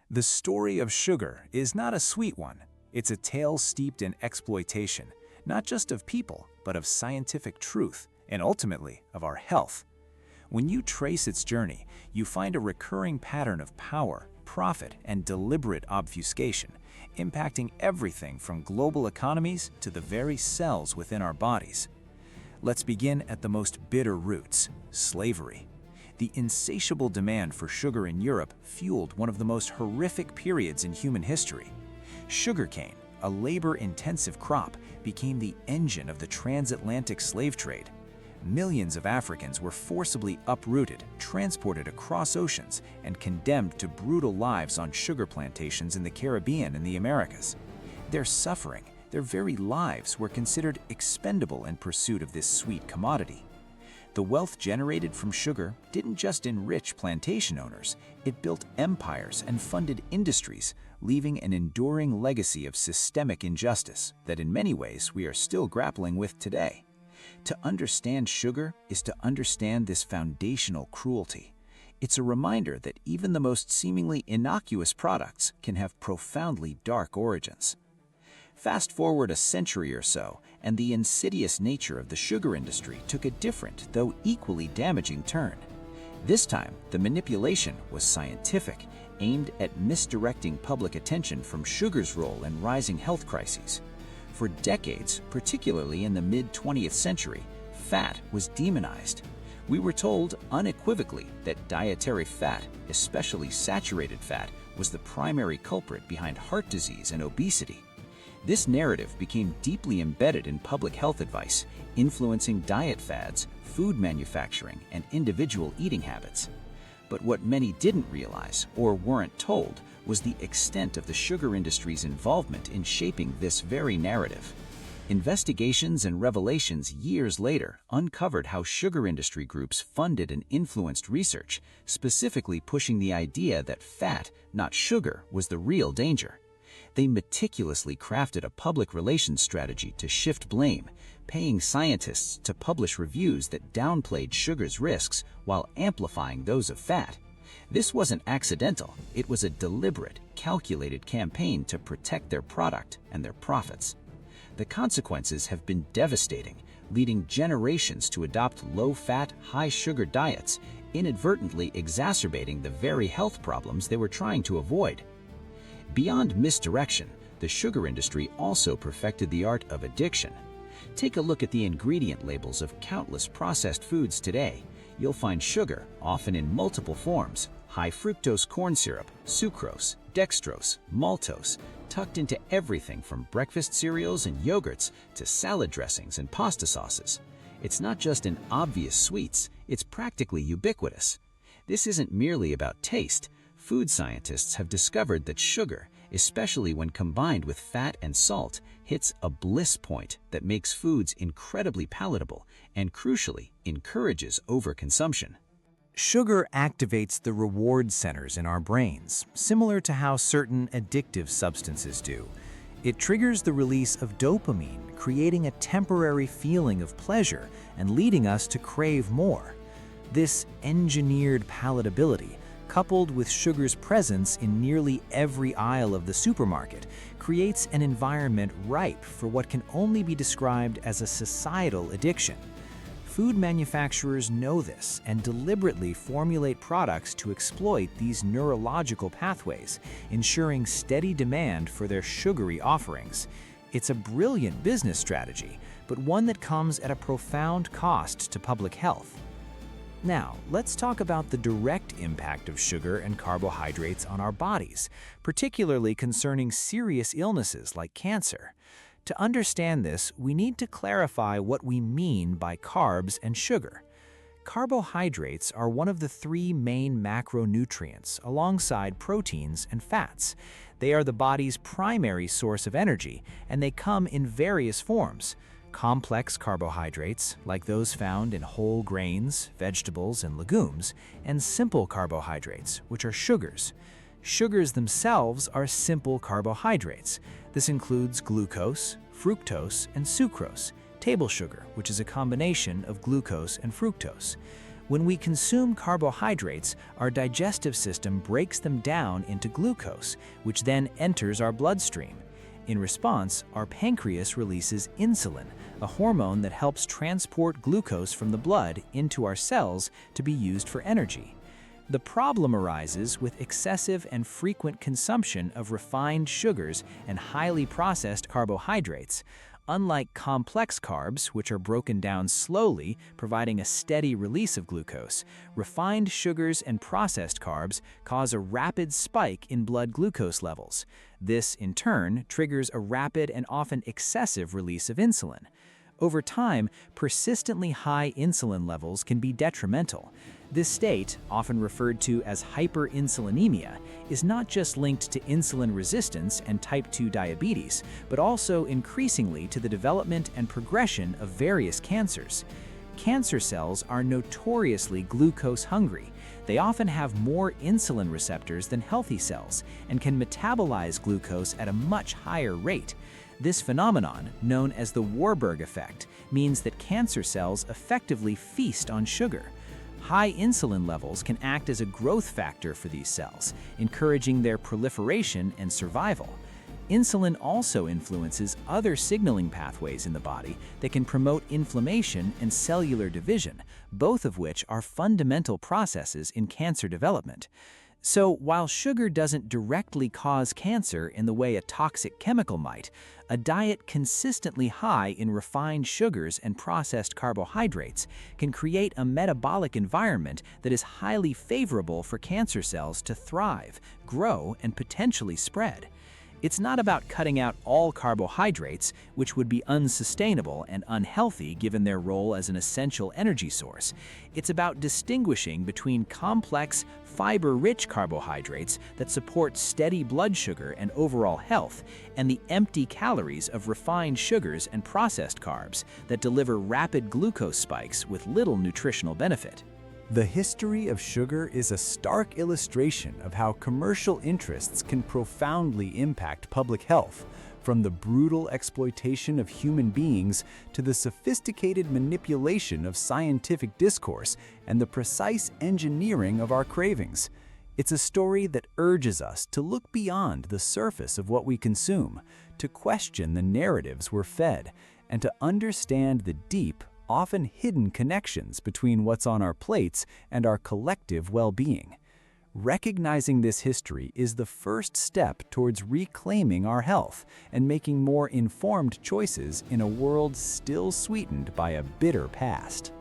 The story of sugar is not a sweet one. It's a tale steeped in exploitation, not just of people, but of scientific truth, and ultimately of our health. When you trace its journey, you find a recurring pattern of power, profit, and deliberate obfuscation, impacting everything from global economies to the very cells within our bodies. Let's begin at the most bitter roots: slavery. The insatiable demand for sugar in Europe fueled one of the most horrific periods in human history. Sugarcane, a labor-intensive crop, became the engine of the transatlantic slave trade. Millions of Africans were forcibly uprooted, transported across oceans, and condemned to brutal lives on sugar plantations in the Caribbean and the Americas. Their suffering, their very lives, were considered expendable in pursuit of this sweet commodity. The wealth generated from sugar didn't just enrich plantation owners, it built empires and funded industries, leaving an enduring legacy of systemic injustice that in many ways we are still grappling with today. To understand sugar is to understand this foundational cruelty. It's a reminder that even the most seemingly innocuous products can have profoundly dark origins. Fast forward a century or so, and the insidious nature of the sugar industry took a different, though equally damaging turn. This time, the manipulation was scientific, aimed at misdirecting public attention from sugar's role in rising health crises. For decades, particularly in the mid-20th century, fat was demonized. We were told unequivocally that dietary fat, especially saturated fat, was the primary culprit behind heart disease and obesity. This narrative became deeply embedded in public health advice, influencing diet fads, food manufacturing, and individual eating habits. But what many didn't realize, or weren't told, was the extent of the sugar industry's involvement in shaping this very narrative. Investigations and revelations years later uncovered how sugar industry groups funded and influenced research, specifically pushing the idea that fat, not sugar, was the real danger. They meticulously crafted a public relations strategy to shift blame, paying scientists to publish reviews that downplayed sugar's risks while amplifying those of fat. This wasn't accidental, it was a deliberate, calculated campaign to protect their product and their profits. The consequences have been devastating, leading generations to adopt low-fat, high-sugar diets, inadvertently exacerbating the very health problems they were trying to avoid. Beyond misdirection, the sugar industry also perfected the art of addiction. Take a look at the ingredient labels of countless processed foods today. You'll find sugar, often in multiple forms: high fructose corn syrup, sucrose, dextrose, maltose, tucked into everything from breakfast cereals and yogurts to salad dressings and pasta sauces. It's not just in obvious sweets, it's practically ubiquitous. This isn't merely about taste. Food scientists have discovered that sugar, especially when combined with fat and salt, hits a bliss point that makes foods incredibly palatable and, crucially, encourages overconsumption. Sugar activates the reward centers in our brains, similar to how certain addictive substances do. It triggers the release of dopamine, creating a temporary feeling of pleasure and leading us to crave more. This engineered palatability, coupled with sugar's presence in nearly every aisle of the supermarket, creates an environment ripe for what can only be described as a societal addiction. Food manufacturers know this and deliberately formulate products to exploit these neurological pathways, ensuring steady demand for their sugary offerings. It's a brilliant business strategy, but one that comes at a profound cost to public health. Now, let's talk about the direct impact of sugar and carbohydrates on our bodies, particularly concerning serious illnesses like cancer. To understand this, we need to clarify what we mean by carbs and sugar. Carbohydrates are one of the three main macronutrients alongside proteins and fats. They are the body's primary source of energy, and they come in various forms. Complex carbohydrates, like those found in whole grains, vegetables, and legumes, and simple carbohydrates, which are sugars. Sugars themselves are simple carbohydrates. This includes glucose, fructose, and sucrose, table sugar, which is a combination of glucose and fructose. When we consume carbohydrates, our digestive system breaks them down into glucose, which then enters our bloodstream. In response, our pancreas releases insulin, a hormone that helps transport glucose from the blood into our cells to be used for energy. The problem arises with excessive and frequent consumption of refined sugars and highly processed carbohydrates. Unlike complex carbs, which are broken down slowly, providing a steady release of glucose, refined sugars and processed carbs cause a rapid spike in blood glucose levels. This, in turn, triggers a rapid and often excessive release of insulin. Over time, persistently high insulin levels can be detrimental. This state, often referred to as hyperinsulinemia, is not just linked to insulin resistance and type 2 diabetes, but also increasingly to the development and progression of various cancers. Cancer cells are notoriously glucose hungry. They often have more insulin receptors than healthy cells and can metabolize glucose at a much higher rate. This phenomenon, known as the Warburg effect, means that cancer cells effectively feast on sugar. High insulin levels can act as a growth factor for these cells, encouraging their proliferation and survival. Insulin also influences other signaling pathways in the body that can promote inflammation and cellular division, both of which are fundamental processes in cancer development. So, while sugar doesn't directly cause cancer in the way a toxic chemical might, a diet consistently high in refined sugars and processed carbohydrates can create a metabolic environment that is highly favorable for cancer cells to thrive, grow, and potentially spread. It's not about cutting out all carbohydrates, which would be unsustainable and unhealthy given their role as an essential energy source. It's about distinguishing between complex, fiber-rich carbohydrates that support steady blood sugar and overall health, and the empty calories of refined sugars and processed carbs that deliver rapid glucose spikes with little nutritional benefit. The history of sugar is a stark illustration of how commercial interests can profoundly impact public health, from the brutal exploitation of human beings to the sophisticated manipulation of scientific discourse and the precise engineering of our cravings. It's a story that urges us to look beyond the surface of what we consume, to question the narratives we're fed, and to understand the deep, often hidden connections between what's on our plates and our collective well-being. Recognizing this history is the first step towards reclaiming our health and making more informed choices in a world still sweetened by a bitter past.